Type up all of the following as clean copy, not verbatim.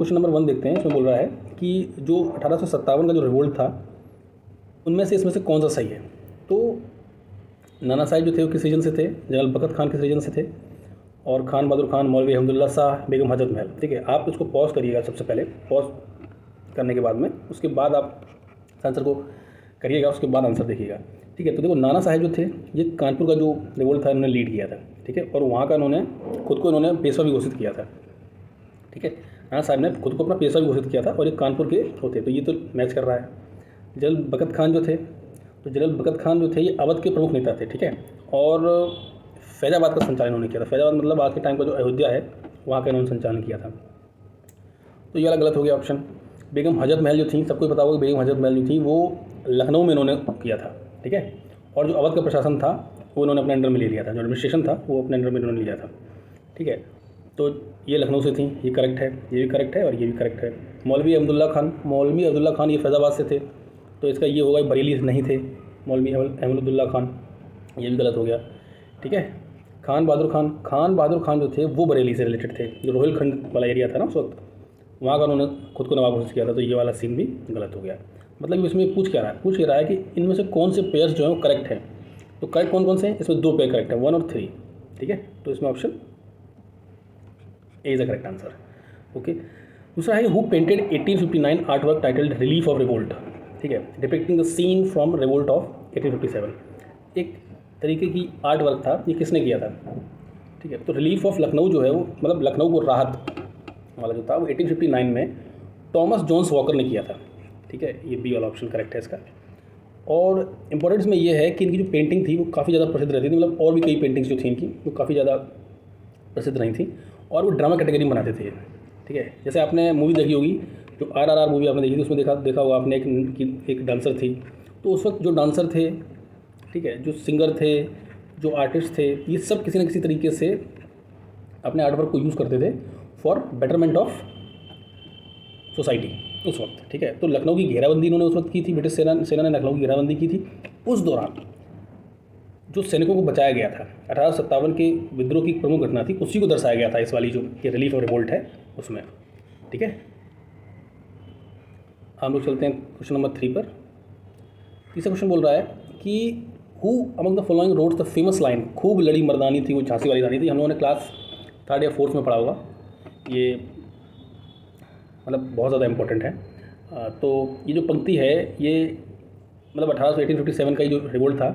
Question number 1 देखते हैं। इसमें बोल रहा है कि जो 1857 का जो रिवोल्ट था उनमें से इसमें से कौन सा सही है। तो नाना साहिब जो थे वो किस रीजन से थे, जनरल बकत खान किस रीजन से थे, और खान बहादुर खान, मौलवी अहमदुल्ला शाह, बेगम हजरत महल। ठीक है, आप इसको पॉज करिएगा, सबसे पहले पॉज करने के बाद में उसके बाद आप आंसर को करिएगा, उसके बाद आंसर देखिएगा। ठीक है, तो देखो नाना साहिब जो थे ये कानपुर का जो रिवोल्ट था इन्होंने लीड किया था। ठीक है, और वहाँ का इन्होंने खुद को इन्होंने पेशवा भी घोषित किया था। ठीक है, नाना साहब ने खुद को अपना पेशवा भी घोषित किया था और ये कानपुर के होते, तो ये तो मैच कर रहा है। जनरल बकत खान जो थे, तो जनरल बकत खान जो थे ये अवध के प्रमुख नेता थे। ठीक है, और फैजाबाद का संचालन उन्होंने किया था। फैजाबाद मतलब आज के टाइम का जो अयोध्या है वहाँ का इन्होंने संचालन किया था। तो ये वाला गलत हो गया ऑप्शन। बेगम हजरत महल जो थी, सबको पता होगा कि बेगम हजरत महल जो थी वो लखनऊ में इन्होंने किया था। ठीक है, और जो अवध का प्रशासन था वो इन्होंने अपने अंडर में ले लिया था, जो एडमिनिस्ट्रेशन था वो अपने अंडर में इन्होंने लिया था। ठीक है, तो ये लखनऊ से थी, ये करेक्ट है, ये भी करेक्ट है और ये भी करेक्ट है। मौलवी अब्दुल्ला खान ये फैज़ाबाद से थे, तो इसका ये होगा बरेली से नहीं थे मौलवी अहमदुल्ला खान, ये भी गलत हो गया। ठीक है, खान बहादुर खान जो थे वो बरेली से रिलेटेड थे, जो रोहिलखंड वाला एरिया था ना उस वक्त, वहाँ का उन्होंने खुद को नवाब घोषित किया था, तो ये वाला सीन भी गलत हो गया। मतलब इसमें पूछ क्या रहा है कि इनमें से कौन से पेयर्स जो हैं वो करेक्ट हैं। तो करेक्ट कौन कौन से हैं, इसमें 2 पेयर करेक्ट है, 1 और 3। ठीक है, तो इसमें option A is the correct answer. Okay, दूसरा है who painted 1859 art work titled relief of revolt. ठीक है, depicting the scene from revolt of 1857। एक तरीके की आर्ट वर्क था, ये किसने किया था। ठीक है, तो रिलीफ ऑफ लखनऊ जो है वो मतलब लखनऊ को राहत वाला जो था वो 1859 में टॉमस जोन्स वॉकर ने किया था। ठीक है, ये बी वाला ऑप्शन करेक्ट है इसका। और इम्पोर्टेंस में ये है कि इनकी जो पेंटिंग थी वो काफ़ी ज़्यादा प्रसिद्ध रहती थी, मतलब और भी कई पेंटिंग्स जो थी इनकी वो काफ़ी ज़्यादा प्रसिद्ध रही थी और वो ड्रामा कैटेगरी में बनाते थे। ठीक है, जैसे आपने मूवी देखी होगी, जो RRR मूवी आपने देखी थी, उसमें देखा होगा आपने एक डांसर थी, तो उस वक्त जो डांसर थे, ठीक है, जो सिंगर थे, जो आर्टिस्ट थे, ये सब किसी न किसी तरीके से अपने आर्ट वर्क को यूज़ करते थे फॉर बेटरमेंट ऑफ सोसाइटी उस वक्त। ठीक है, तो लखनऊ की घेराबंदी इन्होंने उस वक्त की थी, ब्रिटिश सेना ने लखनऊ की घेराबंदी की थी। उस दौरान जो सैनिकों को बचाया गया था, 1857 के विद्रोह की प्रमुख घटना थी, उसी को दर्शाया गया था इस वाली जो ये रिलीफ और रिवोल्ट है उसमें। ठीक है, हम लोग चलते हैं क्वेश्चन नंबर 3 पर। तीसरा क्वेश्चन बोल रहा है कि who among the following roads the famous line खूब लड़ी मर्दानी थी वो झांसी वाली रानी थी। हम लोगों ने क्लास 3rd या 4th में पढ़ा होगा, ये मतलब बहुत ज़्यादा इम्पोर्टेंट है। तो ये जो पंक्ति है ये मतलब 1857 का ही जो रिवोल्ट था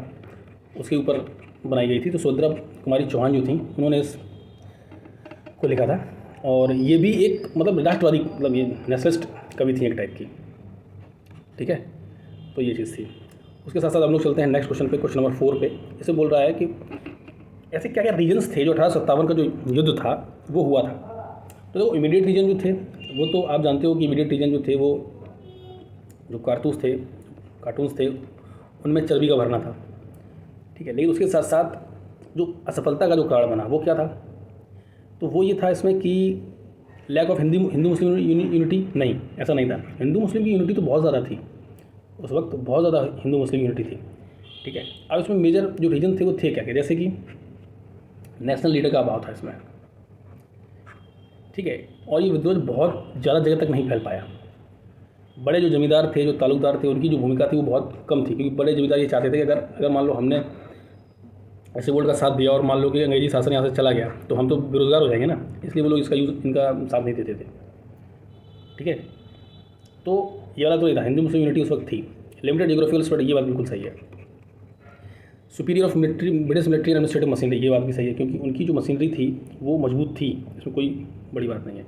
उसके ऊपर बनाई गई थी। तो सुभद्रा कुमारी चौहान जो थी उन्होंने इस को लिखा था, और ये भी एक मतलब राष्ट्रवादी मतलब ये नेशनलिस्ट कवि थी एक टाइप की। ठीक है, तो ये चीज़ थी। उसके साथ साथ हम लोग चलते हैं नेक्स्ट क्वेश्चन पे, क्वेश्चन नंबर 4 पे। इसे बोल रहा है कि ऐसे क्या क्या रीजन्स थे जो 1857 का जो युद्ध था वो हुआ था। तो देखो इमीडिएट रीजन जो थे वो तो आप जानते हो कि इमीडिएट रीजन जो थे वो जो कार्टून्स थे उनमें चर्बी का भरना था। ठीक है, लेकिन उसके साथ साथ जो असफलता का जो कारण बना वो क्या था, तो वो ये था इसमें कि lack of Hindu Muslim unity. नहीं, ऐसा नहीं था। हिंदू मुस्लिम की यूनिटी तो बहुत ज़्यादा थी उस वक्त, बहुत ज़्यादा हिंदू मुस्लिम यूनिटी थी। ठीक है, अब इसमें मेजर जो रीजन थे वो थे क्या क्या, जैसे कि नेशनल लीडर का अभाव था इसमें। ठीक है, और ये विद्रोह बहुत ज़्यादा जगह तक नहीं फैल पाया। बड़े जो जमींदार थे, जो तालुकदार थे, उनकी जो भूमिका थी वो बहुत कम थी, क्योंकि बड़े जमींदार ये चाहते थे कि अगर मान लो हमने ऐसे वोल्ट का साथ दिया और मान लो कि अंग्रेजी शासन यहाँ से चला गया तो हम तो बेरोजगार हो जाएंगे ना, इसलिए वो लोग इनका साथ नहीं देते थे। ठीक है, तो ये वाला तो ये था, हिंदू मुस्लिम यूनिटी उस वक्त थी। लिमिटेड जियोग्राफिकल स्प्रेड, ये बात बिल्कुल सही है। Superior of military British military and administrative machinery, ये बात भी सही है, क्योंकि उनकी जो मशीनरी थी वो मजबूत थी, इसमें कोई बड़ी बात नहीं है।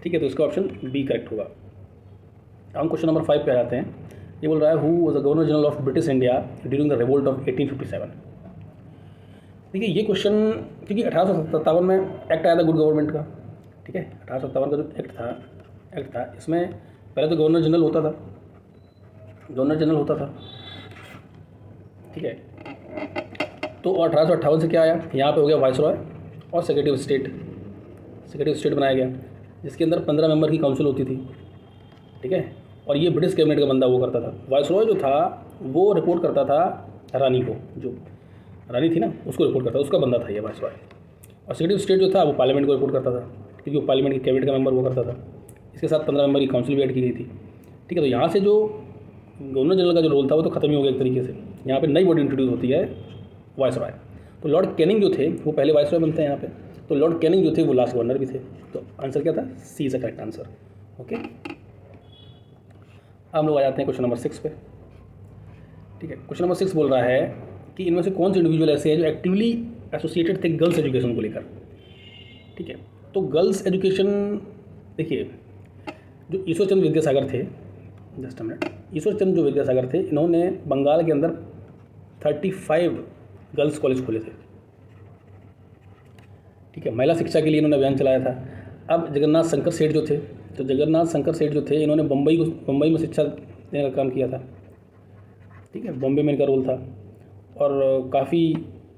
ठीक है, तो इसका ऑप्शन बी करेक्ट होगा। हम क्वेश्चन नंबर 5 पे आ जाते हैं। ये बोल रहा है who was the governor general of British India during the revolt of 1857। देखिए ये क्वेश्चन, क्योंकि 1857 में एक्ट आया था गुड गवर्नमेंट का। ठीक है, 1857 का जो एक्ट था इसमें पहले तो गवर्नर जनरल होता था। ठीक है, तो 1858 से क्या आया, यहाँ पे हो गया वाइसरॉय और सेक्रेटरी ऑफ स्टेट बनाया गया, जिसके अंदर 15 मेंबर की काउंसिल होती थी। ठीक है, और ये ब्रिटिश कैबिनेट का बंदा वो करता था। वाइसरॉय जो था वो रिपोर्ट करता था रानी को, जो रानी थी ना उसको रिपोर्ट करता था, उसका बंदा था ये वाइसरॉय। और सेक्रेटरी ऑफ स्टेट जो था वो पार्लियामेंट को रिपोर्ट करता था, क्योंकि वो पार्लियामेंट के कैबिनेट का मेंबर वो करता था। इसके साथ 15 मेंबर की काउंसिल भी ऐड की गई थी। ठीक है, तो यहाँ से जो गवर्नर जनरल का जो रोल था वो तो खत्म ही हो गया एक तरीके से। यहाँ पे नई बॉडी इंट्रोड्यूस होती है, वायसरॉय। तो लॉर्ड कैनिंग जो थे वो पहले वायसरॉय बनते हैं यहाँ पे। तो लॉर्ड कैनिंग जो थे वो लास्ट गवर्नर भी थे। तो आंसर क्या था? C is the correct answer. Okay, अब हम लोग आ जाते हैं क्वेश्चन नंबर 6 पे। ठीक है, क्वेश्चन नंबर 6 बोल रहा है कि इनमें से कौन से इंडिविजुअल ऐसे हैं जो एक्टिवली एसोसिएटेड थे गर्ल्स एजुकेशन को लेकर। ठीक है, तो गर्ल्स एजुकेशन, देखिए जो ईश्वरचंद्र विद्यासागर थे, जस्ट अ मिनट, ईश्वरचंद्र जो विद्यासागर थे, इन्होंने बंगाल के अंदर 35 गर्ल्स कॉलेज खोले थे। ठीक है, महिला शिक्षा के लिए इन्होंने अभियान चलाया था। अब जगन्नाथ शंकर सेठ जो थे, तो जगन्नाथ शंकर सेठ जो थे, इन्होंने बम्बई में शिक्षा देने का काम किया था। ठीक है, बॉम्बे में इनका रोल था और काफ़ी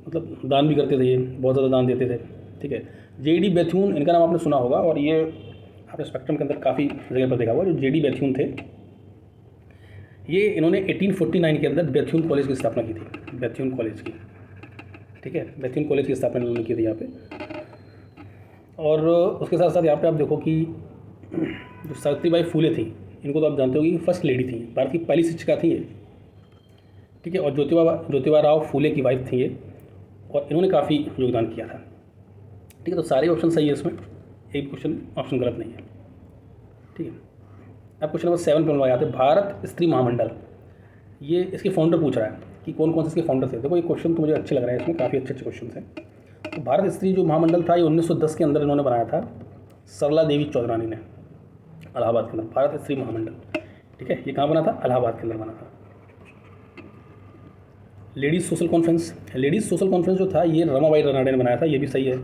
मतलब दान भी करते थे, ये बहुत ज़्यादा दान देते थे। ठीक है, J.D. बेथ्यून, इनका नाम आपने सुना होगा और ये आपने स्पेक्ट्रम के अंदर काफ़ी जगह पर देखा होगा। जो J.D. बेथ्यून थे, ये इन्होंने 1849 के अंदर बेथ्यून कॉलेज की स्थापना की थी, बेथ्यून कॉलेज की। ठीक है, बेथ्यून कॉलेज की स्थापना इन्होंने की थी यहाँ पे। और उसके साथ साथ यहाँ पे आप देखो कि जो सावित्रीबाई फूले थी, इनको तो आप जानते हो कि फर्स्ट लेडी थी, भारत की पहली शिक्षिका थी ये। ठीक है, और ज्योतिबा राव फूले की वाइफ थी ये, और इन्होंने काफ़ी योगदान किया था। ठीक है, तो सारे ऑप्शन सही है इसमें, एक क्वेश्चन ऑप्शन गलत नहीं है। ठीक है, अब क्वेश्चन नंबर 7 पर आते हैं, भारत स्त्री महामंडल। ये इसके फाउंडर पूछ रहा है कि कौन कौन से इसके फाउंडर थे। देखो ये क्वेश्चन तो मुझे अच्छे लग रहे हैं, इसमें काफ़ी अच्छे क्वेश्चन हैं। तो भारत स्त्री जो महामंडल था, ये 1910 के अंदर इन्होंने बनाया था, सरला देवी चौधरानी ने, इलाहाबाद के अंदर, भारत स्त्री महामंडल। ठीक है, ये कहाँ बना था? इलाहाबाद के अंदर बना था। लेडीज़ सोशल कॉन्फ्रेंस जो था, ये रमाबाई रानडे ने बनाया था, ये भी सही है। ये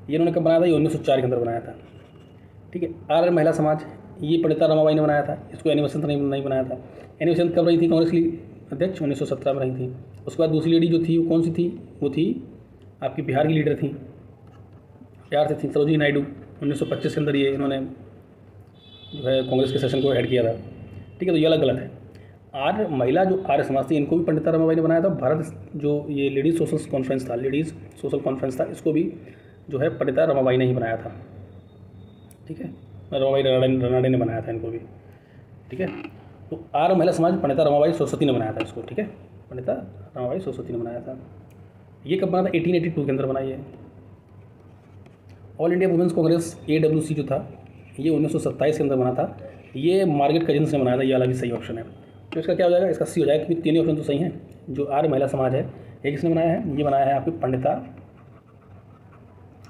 इन्होंने कब बनाया था? ये 1904 के अंदर बनाया था। ठीक है, आर्य महिला समाज, ये पंडिता रमाबाई ने बनाया था, इसको एनी बेसेंट नहीं बनाया था। एनी बेसेंट कब रही थी कांग्रेस की अध्यक्ष? 1917 में रही थी। उसके बाद दूसरी लेडी जो थी वो कौन सी थी? वो थी आपकी बिहार की लीडर थी, बिहार से थी, सरोजिनी नायडू। 1925 के अंदर ये इन्होंने जो है कांग्रेस के सेशन को ऐड किया था। ठीक है, तो ये अलग गलत है। आर्य महिला जो आर्य समाज थी, इनको भी पंडिता रमाबाई ने बनाया था। भारत जो ये लेडीज़ सोशल कॉन्फ्रेंस था, इसको भी जो है पंडिता रमाबाई ने ही बनाया था। ठीक है, रमाबाई रानडे ने बनाया था इनको भी। ठीक है, तो आर्य महिला समाज पंडिता रमाबाई सरस्वती ने बनाया था इसको। ठीक है, पंडिता रमाबाई सरस्वती ने बनाया था। ये कब बना था? 1882 के अंदर बनाई है। All India women's Congress AWC जो था, ये 1927 के अंदर बना था। ये मार्गरेट कजिन्स ने बनाया था, ये वाला भी सही ऑप्शन है। तो इसका क्या हो जाएगा? इसका सी हो जाएगा, क्योंकि तीनों ऑप्शन तो सही हैं। जो आर्य महिला समाज है, ये किसने बनाया है? ये बनाया है आपकी पंडिता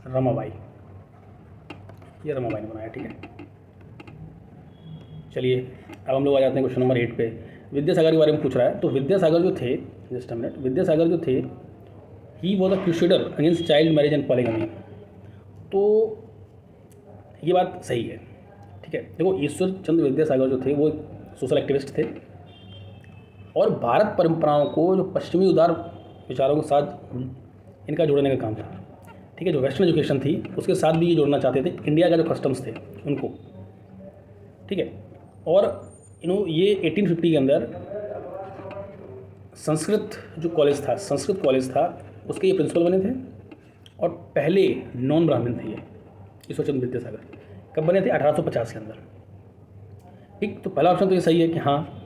रमाबाई, ये रमाबाई ने बनाया। ठीक है, चलिए अब हम लोग आ जाते हैं क्वेश्चन नंबर 8 पे। विद्यासागर के बारे में पूछ रहा है। तो विद्यासागर जो थे, जस्ट अ मिनट, विद्यासागर जो थे, he was a crusader against child marriage and polygamy. तो ये बात सही है। ठीक है, देखो ईश्वर चंद्र विद्यासागर जो थे वो सोशल एक्टिविस्ट थे और भारत परंपराओं को जो पश्चिमी उदार विचारों के साथ इनका जोड़ने का काम था। ठीक है, जो वेस्टर्न एजुकेशन थी उसके साथ भी ये जोड़ना चाहते थे, इंडिया का जो कस्टम्स थे उनको। ठीक है, और ये 1850 के अंदर संस्कृत कॉलेज था, उसके ये प्रिंसिपल बने थे और पहले नॉन ब्राह्मण थे ये ईश्वरचंद्र विद्यासागर। कब बने थे? 1850 के अंदर। ठीक, तो पहला ऑप्शन तो ये सही है कि हाँ।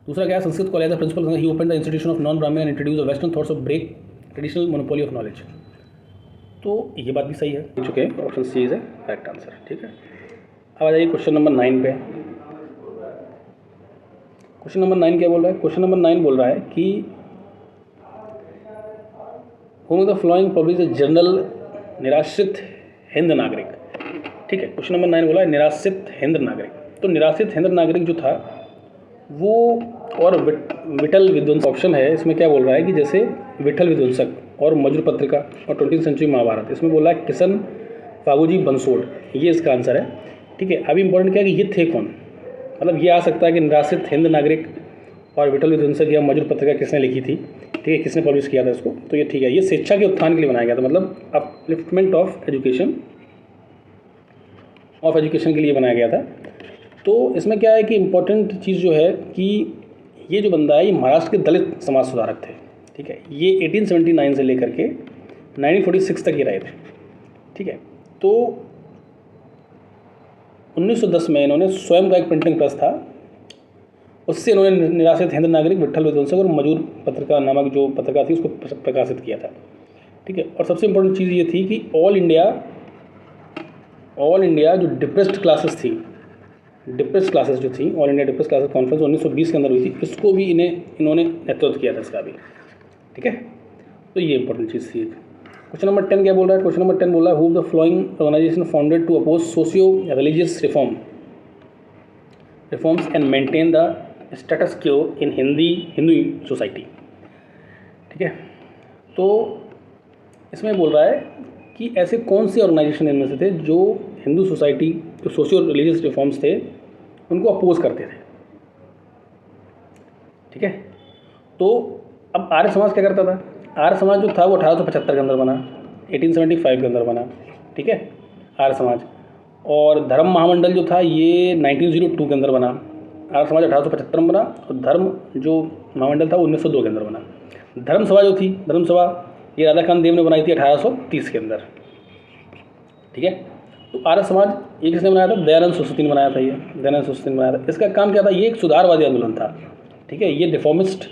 दूसरा क्या है? Sanskrit college principal, he open the institution of non Brahmin and introduce the western thoughts of break traditional monopoly of knowledge. तो ये बात भी सही है, चुके हैं, option C is correct answer. ठीक है, अब आ जाइए क्वेश्चन नंबर 9 पे। क्वेश्चन नंबर 9 क्या बोल रहा है? क्वेश्चन नंबर 9 बोल रहा है कि home the flowing publish journal निराश्रित हिंद नागरिक। ठीक है, क्वेश्चन नंबर 9 बोला है निराश्रित हिंद नागरिक। तो निराश्रित हिंद नागरिक जो था वो और विठल विध्वंस ऑप्शन है। इसमें क्या बोल रहा है कि जैसे विठल विध्वंसक और मजूर पत्रिका और 20वीं सेंचुरी महाभारत, इसमें बोला है किशन फागूजी बंसोड़, ये इसका आंसर है। ठीक है, अभी इंपॉर्टेंट क्या है कि ये थे कौन? मतलब ये आ सकता है कि निराश्रित हिंद नागरिक और विठल विध्वंसक या मजूर पत्रिका किसने लिखी थी, ठीक है, किसने पब्लिश किया था इसको, तो ये ठीक है। ये शिक्षा के उत्थान के लिए बनाया गया था, मतलब अपलिफ्टमेंट ऑफ एजुकेशन के लिए बनाया गया था। तो इसमें क्या है कि इम्पोर्टेंट चीज़ जो है कि ये जो बंदा है ये महाराष्ट्र के दलित समाज सुधारक थे। ठीक है, ये 1879 से लेकर के 1946 तक ये रहे थे। ठीक है, तो 1910 में इन्होंने स्वयं का एक प्रिंटिंग प्रेस था, उससे इन्होंने निराश्रित हिंद नागरिक विट्ठल विध्वंसक और मजूर पत्रिका नामक जो पत्रिका थी उसको प्रकाशित किया था। ठीक है, और सबसे इम्पोर्टेंट चीज़ ये थी कि ऑल इंडिया जो डिप्रेस्ड क्लासेस थी, डिप्रेस्ड क्लासेस जो थी, all India depressed classes conference 1920 के अंदर हुई थी, इसको भी इन्होंने नेतृत्व किया था इसका भी। ठीक है, तो ये इंपॉर्टेंट चीज़ थी। क्वेश्चन नंबर 10 क्या बोल रहा है? क्वेश्चन नंबर 10 बोल रहा है who the following organisation founded to oppose socio religious reforms and maintain the status quo in Hindu society. ठीक है, तो इसमें बोल रहा है कि ऐसे कौन से ऑर्गेनाइजेशन इनमें से थे जो हिंदू सोसाइटी जो सोशियो रिलीजियस रिफॉर्म्स थे उनको अपोज करते थे। ठीक है, तो अब आर्य समाज क्या करता था? आर्य समाज जो था वो 1875 के अंदर बना, 1875 के अंदर बना। ठीक है, आर्य समाज। और धर्म महामंडल जो था ये 1902 के अंदर बना। आर्य समाज 1875 में बना और धर्म जो महामंडल था वो 1902 के अंदर बना। धर्म सभा जो थी, धर्म सभा ये राधाकांत देव ने बनाई थी 1830 के अंदर। ठीक है, तो आर्य समाज ये किसने बनाया था? दयानंद सरस्वती ने बनाया था। ये दयानंद सरस्वती ने बनाया था। इसका काम क्या था? ये एक सुधारवादी आंदोलन था। ठीक है, ये रिफॉर्मिस्ट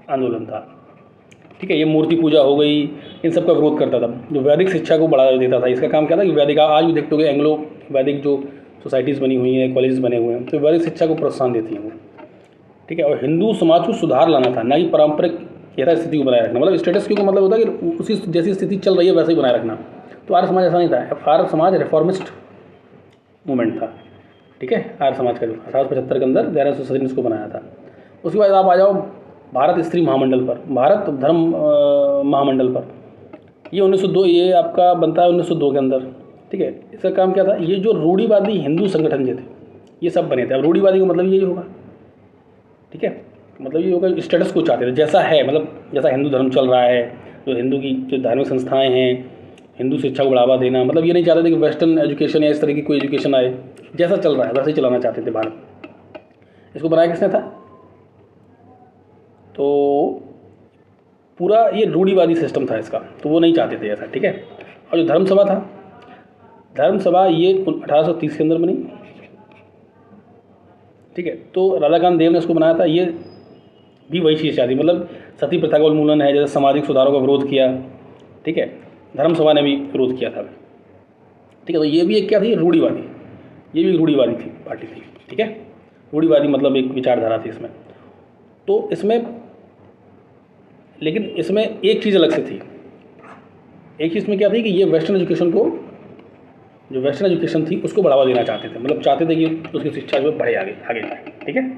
आंदोलन था। ठीक है, ये मूर्ति पूजा हो गई, इन सब का विरोध करता था, जो वैदिक शिक्षा को बढ़ावा देता था। इसका काम क्या था कि वैदिक, आज भी देखते हो एंग्लो वैदिक जो सोसाइटीज़ बनी हुई हैं, कॉलेज बने हुए हैं, तो वैदिक शिक्षा को प्रोत्साहन देती हैं वो। ठीक है, और हिंदू समाज को सुधार लाना था, ना कि पारंपरिक यथास्थिति को बनाए रखना। मतलब स्टेटस क्यू का मतलब होता है कि उसी जैसी स्थिति चल रही है वैसे ही बनाए रखना। तो आर्य समाज ऐसा नहीं था। आर्य समाज रिफॉर्मिस्ट मूवमेंट था। ठीक है, आर्य समाज का जो 1875 के अंदर दयानंद सरस्वती ने इसको बनाया था। उसके बाद आप आ जाओ भारत स्त्री महामंडल पर, भारत धर्म महामंडल पर। ये 1902, ये आपका बनता है 1902 के अंदर। ठीक है, इसका काम क्या था? ये जो रूढ़िवादी हिंदू संगठन जो थे ये सब बने थे। अब रूढ़िवादी का मतलब यही होगा। ठीक है, मतलब ये होगा स्टेटस को चाहते थे जैसा है, मतलब जैसा हिंदू धर्म चल रहा है, जो हिंदू की जो धार्मिक संस्थाएं हैं, हिंदू शिक्षा को बढ़ावा देना, मतलब ये नहीं चाहते थे कि वेस्टर्न एजुकेशन या इस तरह की कोई एजुकेशन आए, जैसा चल रहा है वैसे ही चलाना चाहते थे भारत। इसको बनाया किसने था? तो पूरा ये रूढ़िवादी सिस्टम था इसका, तो वो नहीं चाहते थे ऐसा। ठीक है, और जो धर्म सभा था, धर्म सभा ये 1830 के अंदर बनी। ठीक है, तो राधाकांत देव ने इसको बनाया था। ये भी वही चीज़ चाहती, मतलब सती प्रथा का उन्मूलन है, जैसे सामाजिक सुधारों का विरोध किया। ठीक है, धर्म सभा ने भी विरोध किया था। ठीक है, तो ये भी एक क्या थी? रूढ़िवादी, ये भी रूढ़िवादी थी पार्टी थी। ठीक है, रूढ़िवादी मतलब एक विचारधारा थी इसमें। तो इसमें, लेकिन इसमें एक चीज़ अलग से थी। एक चीज़ में क्या थी कि ये वेस्टर्न एजुकेशन को, जो वेस्टर्न एजुकेशन थी उसको बढ़ावा देना चाहते थे, मतलब चाहते थे कि उसकी शिक्षा जो बढ़े आगे जाए। ठीक है,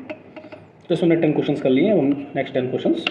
तो इसमें 10 क्वेश्चंस कर लिए। हम नेक्स्ट 10 क्वेश्चंस